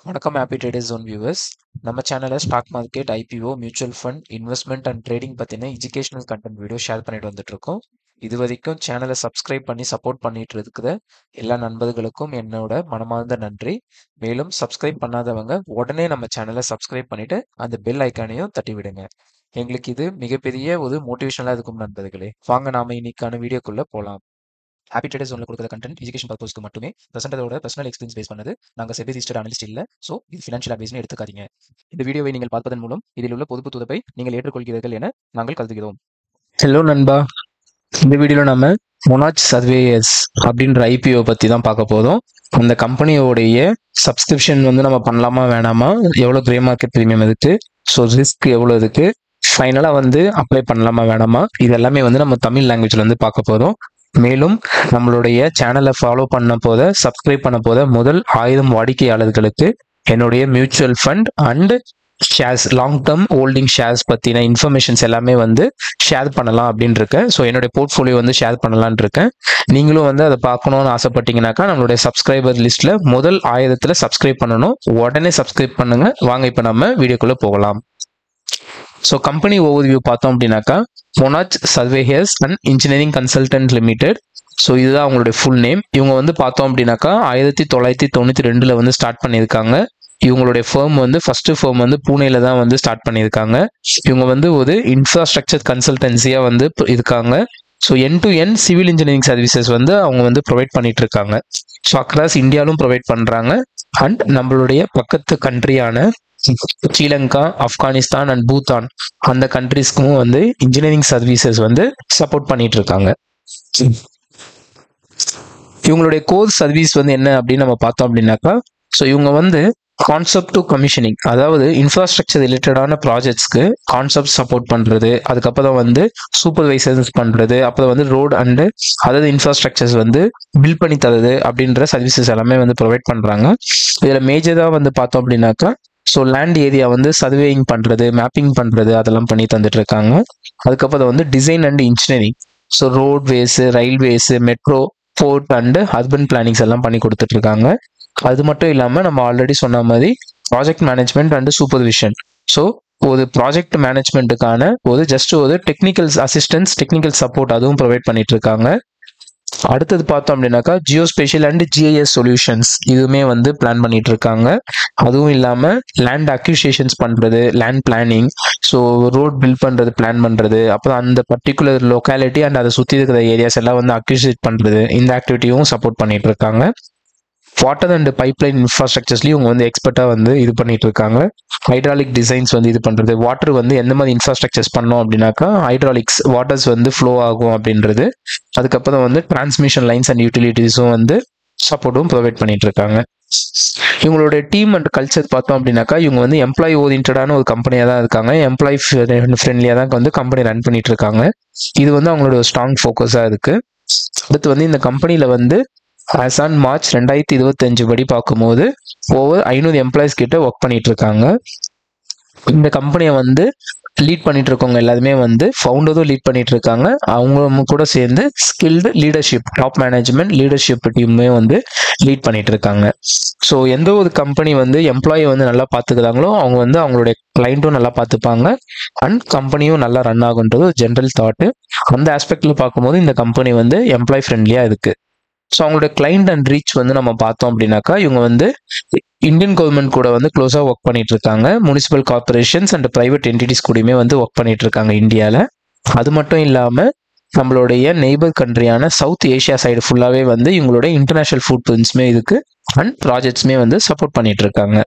வணக்கம் happy traders zone viewers. நம்ம சேனலில் stock market, IPO, mutual fund, investment and trading பற்றின எஜுகேஷனல் கண்டென்ட் வீடியோ ஷேர் பண்ணிட்டு வந்துட்டு இருக்கோம். இது வரைக்கும் சேனலை சப்ஸ்கிரைப் பண்ணி சப்போர்ட் பண்ணிட்டு இருக்கிற எல்லா நண்பர்களுக்கும் என்னோட மனமார்ந்த நன்றி. மேலும் சப்ஸ்கிரைப் பண்ணாதவங்க உடனே நம்ம சேனலை சப்ஸ்கிரைப் பண்ணிட்டு அந்த பெல் ஐக்கானையும் தட்டி விடுங்க. எங்களுக்கு இது மிகப்பெரிய ஒரு மோட்டிவேஷனலாக இருக்கும் நண்பர்களே. வாங்க நாம இன்னைக்கான வீடியோக்குள்ள போகலாம். ஹாப்பி ட்ரேடர்ஸ் ஜோன்ல கொடுக்குற கண்டென்ட் எஜுகேஷன் பர்பஸ்க்கு மட்டுமே பிரசன்டரோட பர்சனல் எக்ஸ்பீரியன்ஸ் பேஸ் பண்ணது. நாங்கள் செபி ரிஜிஸ்டர்ட் அனலிஸ்ட் இல்ல, ஸோ இது ஃபினான்ஷியல் அட்வைஸ்னு எடுத்துக்காதீங்க. இந்த வீடியோவை நீங்கள் பார்ப்பதன் மூலம் இதில் உள்ள பொதுப்பு துதப்பை நீங்கள் ஏற்றுக்கொள்கிறீர்கள் என நாங்கள் கருதுகிறோம். ஹலோ நண்பா, இந்த வீடியோவில் நம்ம மொனாச் சர்வேயர்ஸ் அப்படின்ற ஐபிஓ பற்றி தான் பார்க்க போதும். அந்த கம்பெனியோடைய சப்ஸ்கிரிப்ஷன் வந்து நம்ம பண்ணலாமா வேணாமா, எவ்வளோ கிரே மார்க்கெட் ப்ரீமியம் இருக்கு, ஸோ ரிஸ்க் எவ்வளோ இருக்கு, ஃபைனலாக வந்து அப்ளை பண்ணலாமா வேணாமா, இது எல்லாமே வந்து நம்ம தமிழ் லாங்குவேஜில் வந்து பார்க்க போதும். மேலும் நம்மளுடைய சேனலை ஃபாலோ பண்ண போத, சப்ஸ்கிரைப் பண்ண போத முதல் 1000 வாடிக்கையாளர்களுக்கு என்னுடைய mutual fund and shares, long term holding shares பற்றின இன்ஃபர்மேஷன்ஸ் எல்லாமே வந்து ஷேர் பண்ணலாம் அப்படின்னு இருக்கேன். ஸோ என்னுடைய போர்ட்ஃபோலியோ வந்து ஷேர் பண்ணலான் இருக்கேன். நீங்களும் வந்து அதை பார்க்கணும்னு ஆசைப்பட்டீங்கன்னாக்கா நம்மளுடைய சப்ஸ்கிரைபர் லிஸ்ட்டில் முதல் 1000 சப்ஸ்கிரைப் பண்ணணும். உடனே சப்ஸ்கிரைப் பண்ணுங்க. வாங்க இப்போ நம்ம வீடியோக்குள்ளே போகலாம். ஸோ கம்பெனி ஓவர்வியூ பார்த்தோம் அப்படின்னாக்கா Monarch surveyors and engineering consultant limited. So இதுதான் அவங்களுடைய ஃபுல் நேம். இவங்க வந்து பார்த்தோம் அப்படின்னாக்கா 1992 வந்து ஸ்டார்ட் பண்ணியிருக்காங்க. இவங்களுடைய ஃபேம் வந்து ஃபர்ஸ்ட் ஃபேம் வந்து பூனேல தான் வந்து ஸ்டார்ட் பண்ணியிருக்காங்க. இவங்க வந்து ஒரு இன்ஃப்ராஸ்ட்ரக்சர் கன்சல்டன்சியாக வந்து இருக்காங்க. So N to N civil engineering services வந்து அவங்க வந்து ப்ரொவைட் பண்ணிட்டு இருக்காங்க. ஸோ அக்ராஸ் இந்தியாவிலும் ப்ரொவைட் பண்ணுறாங்க. அண்ட் நம்மளுடைய பக்கத்து கண்ட்ரியான ஸ்ரீலங்கா, ஆப்கானிஸ்தான் அண்ட் பூட்டான் அந்த கண்ட்ரிஸ்க்கும் வந்து இன்ஜினியரிங் சர்வீசஸ் வந்து சப்போர்ட் பண்ணிட்டு இருக்காங்க. இவங்களுடைய கோர் சர்வீஸ் வந்து என்ன அப்படின்னு நம்ம பார்த்தோம் அப்படின்னாக்கா, ஸோ இவங்க வந்து கான்செப்ட் டு கமிஷனிங், அதாவது இன்ஃப்ராஸ்ட்ரக்சர் ரிலேட்டடான ப்ராஜெக்ட்ஸ்க்கு கான்செப்ட் சப்போர்ட் பண்ணுறது, அதுக்கப்புறம் வந்து சூப்பர்வைசர்ஸ் பண்ணுறது, அப்புறம் வந்து ரோடு அண்டு அதாவது இன்ஃப்ராஸ்ட்ரக்சர்ஸ் வந்து பில்ட் பண்ணி தருது அப்படின்ற சர்வீசஸ் எல்லாமே வந்து ப்ரொவைட் பண்ணுறாங்க. இதில் மேஜராக வந்து பார்த்தோம் அப்படின்னாக்கா ஸோ லேண்ட் ஏரியா வந்து சர்வேயிங் பண்ணுறது, மேப்பிங் பண்ணுறது அதெல்லாம் பண்ணி தந்துட்டு இருக்காங்க. அதுக்கப்புறம் வந்து design and engineering, so roadways, railways, metro, port and urban plannings எல்லாம் பண்ணி கொடுத்துட்டு இருக்காங்க. அது மட்டும் இல்லாமல் நம்ம ஆல்ரெடி சொன்ன மாதிரி project management and supervision. So ஒரு ப்ராஜெக்ட் மேனேஜ்மெண்ட்டுக்கான ஒரு டெக்னிக்கல் அசிஸ்டன்ஸ், டெக்னிக்கல் சப்போர்ட் அதுவும் ப்ரொவைட் பண்ணிட்டு இருக்காங்க. அடுத்தது பார்த்தோம் அப்படின்னாக்கா ஜியோஸ்பேஷியல் அண்ட் ஜிஐஎஸ் சொல்யூஷன்ஸ் இதுவுமே வந்து பிளான் பண்ணிட்டு இருக்காங்க. அதுவும் இல்லாமல் லேண்ட் அக்யூசியேஷன்ஸ் பண்ணுறது, land planning, so road build பண்ணுறது, பிளான் பண்ணுறது, அப்புறம் அந்த பர்டிகுலர் லொக்காலிட்டி அண்ட் அதை சுற்றி இருக்கிற ஏரியாஸ் எல்லாம் வந்து அக்யூசியேட் பண்ணுறது, இந்த ஆக்டிவிட்டியும் சப்போர்ட் பண்ணிட்டு இருக்காங்க. வாட்டர் அண்ட் பைப்லைன் இன்ஃப்ராஸ்ட்ரக்சர்ஸ்லையும் இவங்க வந்து எக்ஸ்பர்ட்டாக வந்து இது பண்ணிட்டு இருக்காங்க. ஹைட்ராலிக் டிசைன்ஸ் வந்து இது பண்ணுறது, வாட்டர் வந்து எந்த மாதிரி இன்ஃப்ராஸ்ட்ரக்சர்ஸ் பண்ணோம் அப்படின்னாக்கா ஹைட்ராலிக்ஸ் வாட்டர்ஸ் வந்து ஃப்ளோ ஆகும் அப்படின்றது. அதுக்கப்புறம் வந்து டிரான்ஸ்மிஷன் லைன்ஸ் அண்ட் யூட்டிலிட்டிஸும் வந்து சப்போர்ட்டும் ப்ரொவைட் பண்ணிட்டு இருக்காங்க. இவங்களுடைய டீம் அண்ட் கல்ச்சர் பார்த்தோம் அப்படின்னாக்கா இவங்க வந்து எம்ப்ளாயி ஓரியன்டான ஒரு கம்பெனியாக தான் இருக்காங்க. எம்ப்ளாயி ஃப்ரெண்ட்லியாக தான் வந்து கம்பெனி ரன் பண்ணிட்டு இருக்காங்க. இது வந்து அவங்களோட ஸ்ட்ராங் ஃபோக்கஸாக இருக்கு. அடுத்து வந்து இந்த கம்பெனியில் வந்து ஆஸ் ஆன் மார்ச் 2025 படி பார்க்கும்போது ஓவர் 500 எம்ப்ளாயிஸ் கிட்ட ஒர்க் பண்ணிட்டு இருக்காங்க. இந்த கம்பெனியை வந்து லீட் பண்ணிட்டு இருக்கவங்க எல்லாருமே வந்து ஃபவுண்டரும் லீட் பண்ணிட்டு இருக்காங்க. அவங்க கூட சேர்ந்து skilled leadership, top management leadership டீமுமே வந்து லீட் பண்ணிட்டு இருக்காங்க. ஸோ எந்த ஒரு கம்பெனி வந்து எம்ப்ளாயி வந்து நல்லா பார்த்துக்கிறாங்களோ அவங்க வந்து அவங்களுடைய கிளைண்ட்டும் நல்லா பார்த்துப்பாங்க அண்ட் கம்பெனியும் நல்லா ரன் ஆகுன்றது ஒரு ஜென்ரல் தாட்டு. அந்த ஆஸ்பெக்ட்ல பார்க்கும்போது இந்த கம்பெனி வந்து எம்ப்ளாய் ஃப்ரெண்ட்லியா இருக்கு. ஸோ அவங்களுடைய கிளைண்ட் அண்ட் ரீச் வந்து நம்ம பார்த்தோம் அப்படின்னாக்கா இவங்க வந்து இந்தியன் கவர்மெண்ட் கூட வந்து க்ளோஸாக ஒர்க் பண்ணிட்டு இருக்காங்க. Municipal corporations and private entities கூடயுமே வந்து ஒர்க் பண்ணிட்டு இருக்காங்க இந்தியாவில். அது மட்டும் இல்லாமல் நம்மளுடைய நெய்பர் கண்ட்ரியான சவுத் ஏஷியா சைடு ஃபுல்லாகவே வந்து இவங்களுடைய இன்டர்நேஷனல் ஃபுட் பிரிண்ட்ஸ்மே இருக்கு அண்ட் ப்ராஜெக்ட்ஸ்மே வந்து சப்போர்ட் பண்ணிட்டு இருக்காங்க.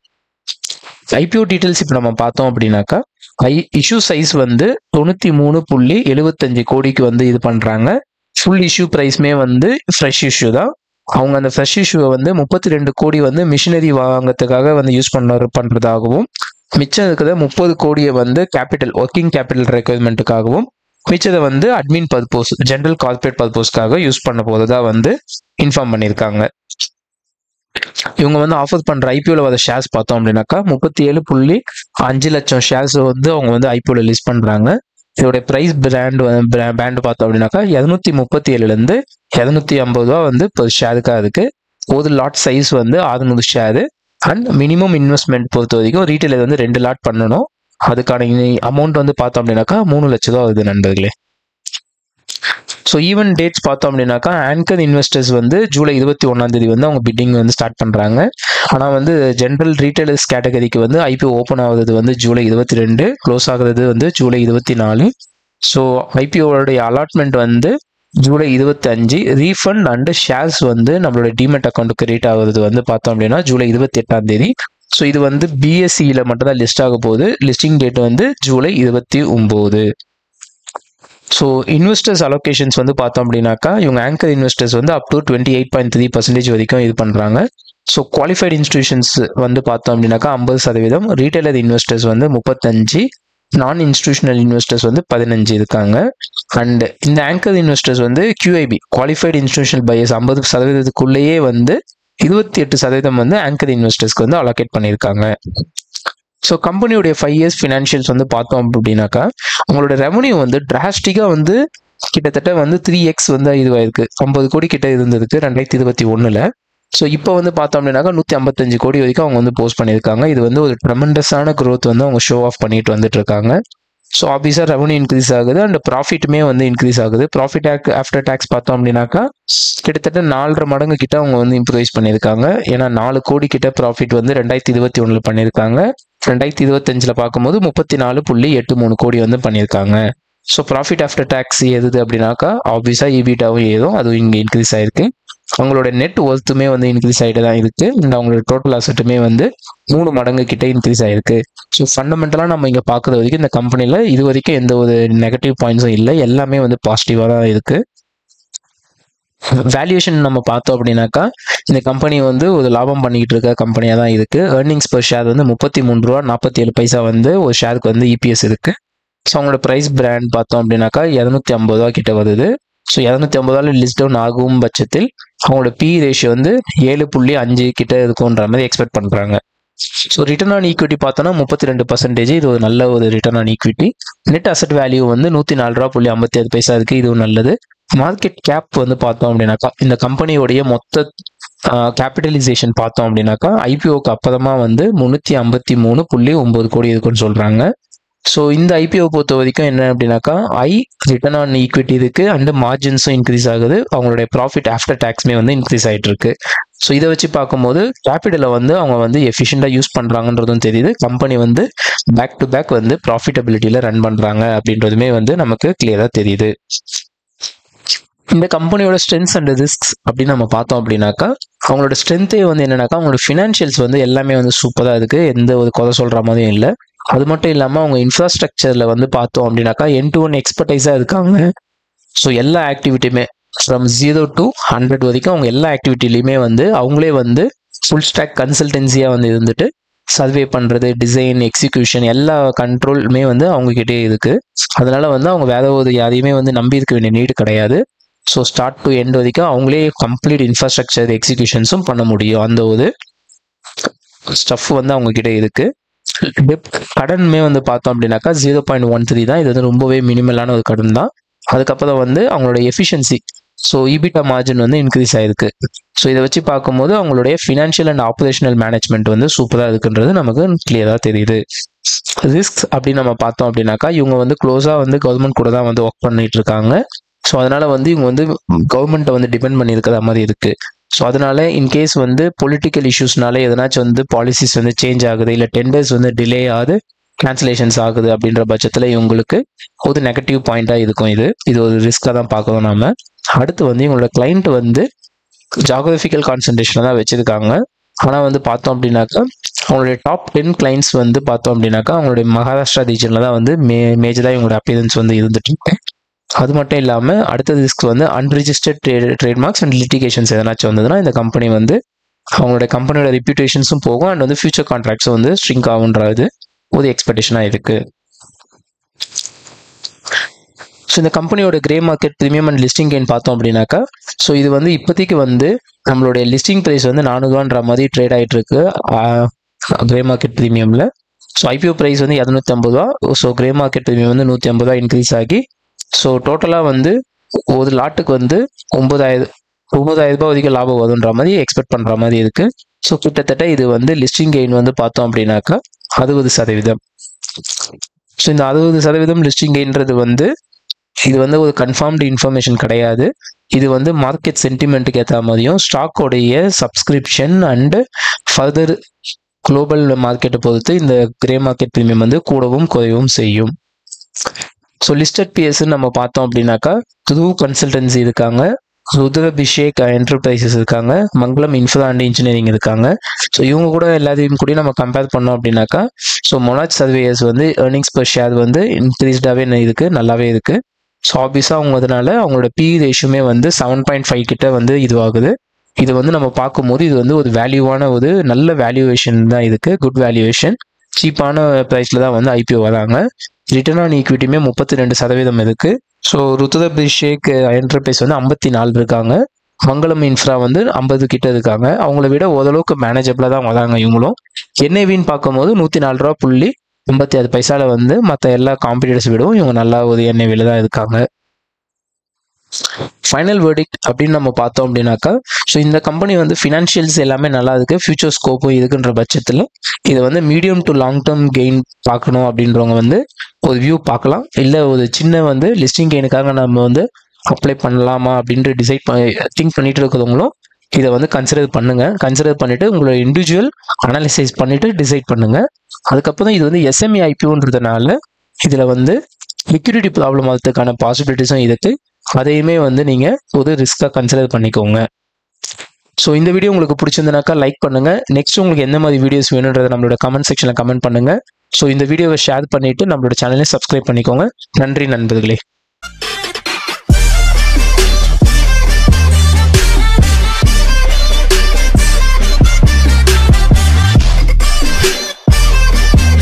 ஐபிஓ டீட்டெயில்ஸ் இப்போ நம்ம பார்த்தோம் அப்படின்னாக்கா இஷ்யூ சைஸ் வந்து 93.75 கோடிக்கு வந்து இது பண்ணுறாங்க. ஃபுல் இஷ்யூ ப்ரைஸ்மே வந்து ஃப்ரெஷ் இஷ்யூ தான். அவங்க அந்த ஃப்ரெஷ் இஷ்யூவை வந்து 32 கோடி வந்து மிஷினரி வாங்கிறதுக்காக வந்து யூஸ் பண்ணுறதாகவும், மிச்சம் இருக்கிற 30 கோடியை வந்து கேபிட்டல், ஒர்க்கிங் கேபிட்டல் ரெக்யர்மெண்ட்டுக்காகவும், மிச்சத்தை வந்து அட்மின் பர்பஸ், ஜென்ரல் கார்பரேட் பர்பஸ்க்காக யூஸ் பண்ண போகிறதா வந்து இன்ஃபார்ம் பண்ணியிருக்காங்க. இவங்க வந்து ஆஃபர் பண்ணுற ஐபிஓவில் வர ஷேர்ஸ் பார்த்தோம் அப்படின்னாக்கா 37.5 லட்சம் ஷேர்ஸ் வந்து அவங்க வந்து ஐபிஓவில் லிஸ்ட் பண்ணுறாங்க. இதோடைய ப்ரைஸ் பேண்டு பார்த்தோம் அப்படின்னாக்கா 237 250 ரூபா வந்து per ஷேருக்காக இருக்கு. ஒரு லாட் சைஸ் வந்து 600 ஷேரு. அண்ட் மினிமம் இன்வெஸ்ட்மெண்ட் பொறுத்த வரைக்கும் ரீட்டைல் வந்து 2 லாட் பண்ணணும். அதுக்கான அமௌண்ட் வந்து பார்த்தோம் அப்படின்னாக்கா 3 லட்சம் ரூபா வருது நண்பர்களே. ஸோ ஈவென்ட் டேட்ஸ் பார்த்தோம் அப்படின்னாக்கா ஆங்கர் இன்வெஸ்டர்ஸ் வந்து ஜூலை 21 வந்து அவங்க பிட்டிங் வந்து ஸ்டார்ட் பண்ணுறாங்க. ஆனால் வந்து ஜென்ரல் ரீட்டைலர்ஸ் கேட்டகரிக்கு வந்து ஐபிஓ ஓப்பன் ஆகுறது வந்து ஜூலை 22, க்ளோஸ் ஆகுறது வந்து ஜூலை 24. ஸோ ஐபிஓடைய அலாட்மெண்ட் வந்து ஜூலை 25. ரீஃபண்ட் அண்ட் ஷேர்ஸ் வந்து நம்மளோட டிமெட் அக்கௌண்ட்டுக்கு கிரியேட் ஆகுறது வந்து பார்த்தோம் அப்படின்னா ஜூலை 28. ஸோ இது வந்து பிஎஸ்சியில் மட்டும்தான் லிஸ்ட் ஆக போகுது. லிஸ்டிங் டேட் வந்து ஜூலை 29. ஸோ இன்வெஸ்டர்ஸ் அலோகேஷன்ஸ் வந்து பார்த்தோம் அப்படின்னாக்கா இவங்க ஆங்கர் இன்வெஸ்டர்ஸ் வந்து அப் டு 28.3% வரைக்கும் இது பண்ணுறாங்க. ஸோ குவாலிஃபைடு இன்ஸ்டிடியூஷன்ஸ் வந்து பார்த்தோம் அப்படின்னாக்கா 50%, ரீட்டைலர் இன்வெஸ்டர்ஸ் வந்து 35, நான் இன்ஸ்டிடியூஷனல் இன்வெஸ்டர்ஸ் வந்து 15 இருக்காங்க. அண்ட் இந்த ஆங்கர் இன்வெஸ்டர்ஸ் வந்து QIB குவாலிஃபைடு இன்ஸ்டிடியூஷனல் பையர்ஸ் 50%க்குள்ளேயே வந்து 28% வந்து ஆங்கர் இன்வெஸ்டர்ஸ்க்கு வந்து அலோகேட் பண்ணியிருக்காங்க. ஸோ கம்பெனியோடைய 5 இயர்ஸ் ஃபினான்ஷியல்ஸ் வந்து பார்த்தோம் அப்படின்னாக்கா அவங்களோட ரெவன்யூ வந்து டிராஸ்டிக்காக வந்து கிட்டத்தட்ட வந்து 3x வந்து இதுவாயிருக்கு. 50 கோடி கிட்ட இருந்ததுக்கு 2021. ஸோ இப்போ வந்து பார்த்தோம் அப்படின்னாக்கா 155 கோடி வரைக்கும் அவங்க வந்து போஸ்ட் பண்ணியிருக்காங்க. இது வந்து ஒரு ட்ரெமெண்டஸான க்ரோத் வந்து அவங்க ஷோ ஆஃப் பண்ணிட்டு வந்துட்டு இருக்காங்க. ஸோ ஆப்வியஸாக ரெவன்யூ இன்க்ரீஸ் ஆகுது அண்ட் ப்ராஃபிட்டுமே வந்து இன்க்ரீஸ் ஆகுது. ப்ராஃபிட் ஆஃப்டர் டேக்ஸ் பார்த்தோம் அப்படின்னாக்கா கிட்டத்தட்ட 4.5 மடங்கு கிட்ட அவங்க வந்து இம்ப்ரூவைஸ் பண்ணியிருக்காங்க. ஏன்னா 4 கோடி கிட்ட ப்ராஃபிட் வந்து 2021 பண்ணியிருக்காங்க. 2025 பார்க்கும்போது 34.83 கோடி வந்து பண்ணியிருக்காங்க. ஸோ ப்ராஃபிட் ஆஃப்டர் டேக்ஸ் எது அப்படின்னாக்கா ஆப்வியஸாக EBITDAவும் ஏதும் அதுவும் இங்கே இன்க்ரீஸ் ஆயிருக்கு. அவங்களோட நெட் ஒர்த்துமே வந்து இன்க்ரீஸ் ஆகிட்டு தான் இருக்கு. அண்ட் அவங்களோட டோட்டல் அசட்டுமே வந்து 3 மடங்கு கிட்ட இன்க்ரீஸ் ஆயிருக்கு. ஸோ ஃபண்டமெண்டலாக நம்ம இங்கே பார்க்குற வரைக்கும் இந்த கம்பெனியில் இது வரைக்கும் எந்த ஒரு நெகட்டிவ் பாயிண்ட்ஸும் இல்லை, எல்லாமே வந்து பாசிட்டிவாக தான் இருக்கு. வேல்யூஷன் நம்ம பார்த்தோம் அப்படின்னாக்கா இந்த கம்பெனி வந்து ஒரு லாபம் பண்ணிக்கிட்டு இருக்க கம்பெனியாக தான் இருக்கு. ஏர்னிங்ஸ் பர் ஷேர் வந்து 33.47 ரூபா வந்து ஒரு ஷேருக்கு வந்து EPS இருக்கு. ஸோ அவங்களோட ப்ரைஸ் பிராண்ட் பார்த்தோம் அப்படின்னாக்கா 250 ரூபா கிட்ட வருது. ஸோ 250 லிஸ்ட் டவுன் ஆகும் பட்சத்தில் அவங்களோட PE ரேஷியோ வந்து 7.5 கிட்ட இருக்குன்ற மாதிரி எக்ஸ்பெக்ட் பண்ணுறாங்க. ஸோ ரிட்டர்ன் ஆன் ஈக்விட்டி பார்த்தோன்னா 32%. இது ஒரு நல்ல ஒரு return on equity. Net asset value வந்து 104.56 ரூபா இருக்கு. இதுவும் நல்லது. மார்க்கெட் கேப் வந்து பார்த்தோம் அப்படின்னாக்கா இந்த கம்பெனியோடைய மொத்த கேபிட்டலைசேஷன் பார்த்தோம் அப்படின்னாக்கா ஐபிஓக்கு அப்புறமா வந்து 353.9 கோடி இருக்குன்னு சொல்றாங்க. ஸோ இந்த ஐபிஓ பொறுத்த வரைக்கும் என்ன அப்படின்னாக்கா ரிட்டர்ன் ஆன் ஈக்விட்டி இருக்கு அண்ட் மார்ஜின்ஸும் இன்க்ரீஸ் ஆகுது. அவங்களுடைய ப்ராஃபிட் ஆஃப்டர் டேக்ஸ்மே வந்து இன்க்ரீஸ் ஆகிட்டு இருக்கு. ஸோ இதை வச்சு பார்க்கும்போது கேபிட்டலை வந்து அவங்க வந்து எஃபிஷியண்டாக யூஸ் பண்ணுறாங்கன்றதும் தெரியுது. கம்பெனி வந்து பேக் டு பேக் வந்து ப்ராஃபிட்டபிலிட்டியில் ரன் பண்ணுறாங்க அப்படின்றதுமே வந்து நமக்கு கிளியராக தெரியுது. இந்த கம்பெனியோட ஸ்ட்ரென்த்ஸ் அண்ட் ரிஸ்க்ஸ் அப்படின்னு நம்ம பார்த்தோம் அப்படின்னாக்கா அவங்களோட ஸ்ட்ரென்த்தே வந்து என்னன்னாக்கா அவங்களோட ஃபினான்ஷியல்ஸ் வந்து எல்லாமே வந்து சூப்பராக இருக்கு, எந்த ஒரு குறை சொல்கிற மாதிரியும் இல்லை. அது மட்டும் இல்லாமல் அவங்க இன்ஃப்ராஸ்ட்ரக்சரில் வந்து பார்த்தோம் அப்படின்னாக்கா end-to-end எக்ஸ்பர்டைஸாக இருக்காங்க. ஸோ எல்லா ஆக்டிவிட்டியுமே ஃப்ரம் 0 to 100 வரைக்கும் அவங்க எல்லா ஆக்டிவிட்டிலையுமே வந்து அவங்களே வந்து ஃபுல் ஸ்டாக் கன்சல்டன்சியாக வந்து இருந்துட்டு சர்வே பண்ணுறது, டிசைன், எக்ஸிக்யூஷன் எல்லா கண்ட்ரோலுமே வந்து அவங்ககிட்டே இருக்கு. அதனால வந்து அவங்க வேற ஒரு யாரையுமே வந்து நம்பி இருக்க வேண்டிய நீடு கிடையாது. ஸோ ஸ்டார்ட் டு எண்ட் வரைக்கும் அவங்களே கம்ப்ளீட் இன்ஃப்ராஸ்ட்ரக்சர் எக்ஸிக்யூஷன்ஸும் பண்ண முடியும். அந்த ஒரு ஸ்டஃப் வந்து அவங்க கிட்ட இருக்கு. கடனுமே வந்து பார்த்தோம் அப்படின்னாக்கா 0.13 தான். இது வந்து ரொம்பவே மினிமலான ஒரு கடன் தான். அதுக்கப்புறம் வந்து அவங்களோட எஃபிஷியன்சி, ஸோ EBITDA மார்ஜின் வந்து இன்க்ரீஸ் ஆயிருக்கு. ஸோ இதை வச்சு பார்க்கும்போது அவங்களுடைய ஃபினான்ஷியல் அண்ட் ஆப்ரேஷனல் மேனேஜ்மெண்ட் வந்து சூப்பராக இருக்குன்றது நமக்கு கிளியராக தெரியுது. ரிஸ்க் அப்படின்னு நம்ம பார்த்தோம் அப்படின்னாக்கா இவங்க வந்து க்ளோஸாக வந்து கவர்மெண்ட் கூட தான் வந்து ஒர்க் பண்ணிட்டு இருக்காங்க. ஸோ அதனால வந்து இவங்க வந்து கவர்மெண்ட்டை வந்து டிபெண்ட் பண்ணியிருக்கிற மாதிரி இருக்கு. ஸோ அதனால இன்கேஸ் வந்து பொலிட்டிக்கல் இஷ்யூஸ்னால எதனாச்சும் வந்து பாலிசிஸ் வந்து சேஞ்ச் ஆகுது, இல்லை டெண்டர்ஸ் வந்து டிலே ஆகுது, கேன்சலேஷன்ஸ் ஆகுது அப்படின்ற பட்சத்தில் இவங்களுக்கு ஒரு நெகட்டிவ் பாயிண்டாக இருக்கும். இது ஒரு ரிஸ்க்காக தான் பார்க்கணும் நாம. அடுத்து வந்து இவங்களோட கிளைண்ட் வந்து ஜாகிரபிக்கல் கான்சன்ட்ரேஷனை தான் வச்சிருக்காங்க. ஆனால் வந்து பார்த்தோம் அப்படின்னாக்கா அவங்களுடைய டாப் 10 கிளைண்ட்ஸ் வந்து பார்த்தோம் அப்படின்னாக்கா அவங்களுடைய மகாராஷ்டிரா ரீஜனில் தான் வந்து மேஜராக இவங்களோட அப்பியரன்ஸ் வந்து இருந்துட்டு இருக்கு. அது மட்டும் இல்லாமல் அடுத்த ரிஸ்க் வந்து அன்ரிஜிஸ்டர்ட் ட்ரேட்மார்க்ஸ் அண்ட் லிட்டிகேஷன்ஸ் எதனாச்சும் வந்ததுன்னா இந்த கம்பெனி வந்து அவங்களோட கம்பெனியோட ரெப்யூட்டேஷன்ஸும் போகும் அண்ட் வந்து ஃபியூச்சர் கான்ட்ராக்ட்ஸும் வந்து ஸ்ட்ரிங்க் ஆகுன்றது ஒரு எக்ஸ்பெக்டேஷனாக இருக்கு. ஸோ இந்த கம்பெனியோட grey market premium and listing gain பார்த்தோம் அப்படின்னாக்கா ஸோ இது வந்து இப்போதைக்கு வந்து நம்மளுடைய லிஸ்டிங் ப்ரைஸ் வந்து 400 மாதிரி ட்ரேட் ஆகிட்டு இருக்கு கிரே மார்க்கெட் ப்ரீமியமில். ஸோ IPO ப்ரைஸ் வந்து 250 ரூபா. ஸோ கிரே மார்க்கெட் ப்ரீமியம் வந்து 150 ரூபா இன்க்ரீஸ் ஆகி ஸோ டோட்டலாக வந்து ஒரு லாட்டுக்கு வந்து 9,000 ரூபாய் வரைக்கும் லாபம் வரும்ன்ற மாதிரி எக்ஸ்பெக்ட் பண்ணுற மாதிரி இருக்கு. ஸோ கிட்டத்தட்ட இது வந்து லிஸ்டிங் கெயின் வந்து பார்த்தோம் அப்படின்னாக்கா 60%. ஸோ இந்த 60% லிஸ்டிங் கெயின்றது வந்து இது வந்து ஒரு கன்ஃபார்ம்டு இன்ஃபர்மேஷன் கிடையாது. இது வந்து மார்க்கெட் சென்டிமெண்ட்டுக்கு ஏற்ற மாதிரியும் ஸ்டாக்கோடைய சப்ஸ்கிரிப்ஷன் அண்டு ஃபர்தர் குளோபல் மார்க்கெட்டை பொறுத்து இந்த கிரே மார்க்கெட் ப்ரீமியம் வந்து கூடவும் குறையவும் செய்யும். ஸோ லிஸ்டட் பிஎஸ்ன்னு நம்ம பார்த்தோம் அப்படின்னாக்கா த்ரூ கன்சல்டன்சி இருக்காங்க, ருத்ராபிஷேக் என்டர்பிரைசஸ் இருக்காங்க, மங்களம் இன்ஃப்ரா அண்ட் இன்ஜினியரிங் இருக்காங்க. ஸோ இவங்க கூட எல்லாத்தையும் கூட நம்ம கம்பேர் பண்ணோம் அப்படின்னாக்கா ஸோ மொனாஜ் சர்வேயர்ஸ் வந்து ஏர்னிங்ஸ் பர் ஷேர் வந்து இன்க்ரீஸ்டாகவே இருக்குது, நல்லாவே இருக்குது. ஸோ ஆப்வியஸாக அவங்க அதனால அவங்களோட பி ரேஷியோமே வந்து 7.5 கிட்ட வந்து இதுவாகுது. இது வந்து நம்ம பார்க்கும்போது இது வந்து ஒரு வேல்யூவான ஒரு நல்ல வேல்யூவேஷன் தான் இருக்குது, குட் வேல்யூவேஷன். சீப்பான ப்ரைஸில் தான் வந்து ஐபிஓ வராங்க. ரிட்டர்ன் ஆன் ஈக்விட்டியுமே 32% இருக்குது. ஸோ ருத்ராபிஷேக் என்டர்பிரைஸ் வந்து 54 இருக்காங்க, மங்களம் இன்ஃப்ரா வந்து 50 கிட்ட இருக்காங்க. அவங்கள விட ஓரளவுக்கு மேனேஜபிளாக தான் வராங்க இவங்களும். என்ஐவின்னு பார்க்கும்போது 104.86 வந்து மற்ற எல்லா காம்படிட்டர்ஸ் விடவும் இவங்க நல்லா ஒரு என்ஐவியில் தான் இருக்காங்க. ஃபைனல் வேர்டிக்ட் அப்படின்னு நம்ம பார்த்தோம் அப்படின்னாக்கா ஸோ இந்த கம்பெனி வந்து ஃபினான்ஷியல்ஸ் எல்லாமே நல்லா இருக்கு, ஃபியூச்சர் ஸ்கோப்பும் இருக்குன்ற பட்சத்தில் இதை வந்து medium to long term gain பார்க்கணும் அப்படின்றவங்க வந்து ஒரு வியூ பார்க்கலாம். இல்லை ஒரு சின்ன வந்து லிஸ்டிங் கெயினுக்காக நம்ம வந்து அப்ளை பண்ணலாமா அப்படின்ட்டு திங்க் பண்ணிட்டு இருக்கிறவங்களும் இதை வந்து கன்சிடர் பண்ணுங்க. கன்சிடர் பண்ணிட்டு உங்களோட இண்டிவிஜுவல் அனாலிசைஸ் பண்ணிட்டு டிசைட் பண்ணுங்க. அதுக்கப்புறம் இது வந்து எஸ்எம்இ ஐபிஓன்றதுனால இதில் வந்து லிக்விடிட்டி ப்ராப்ளம் ஆகிறதுக்கான பாசிபிலிட்டிஸும் இருக்குது. அதையுமே வந்து நீங்கள் ஒரு ரிஸ்க்காக கன்சிடர் பண்ணிக்கோங்க. ஸோ இந்த வீடியோ உங்களுக்கு பிடிச்சிருந்தனாக்கா லைக் பண்ணுங்கள். நெக்ஸ்ட் உங்களுக்கு எந்த மாதிரி வீடியோஸ் வேணுன்றதை நம்மளோட கமெண்ட் செக்ஷனில் கமெண்ட் பண்ணுங்கள். ஸோ இந்த வீடியோவை ஷேர் பண்ணிவிட்டு நம்மளோட சேனலை சப்ஸ்கிரைப் பண்ணிக்கோங்க. நன்றி நண்பர்களே.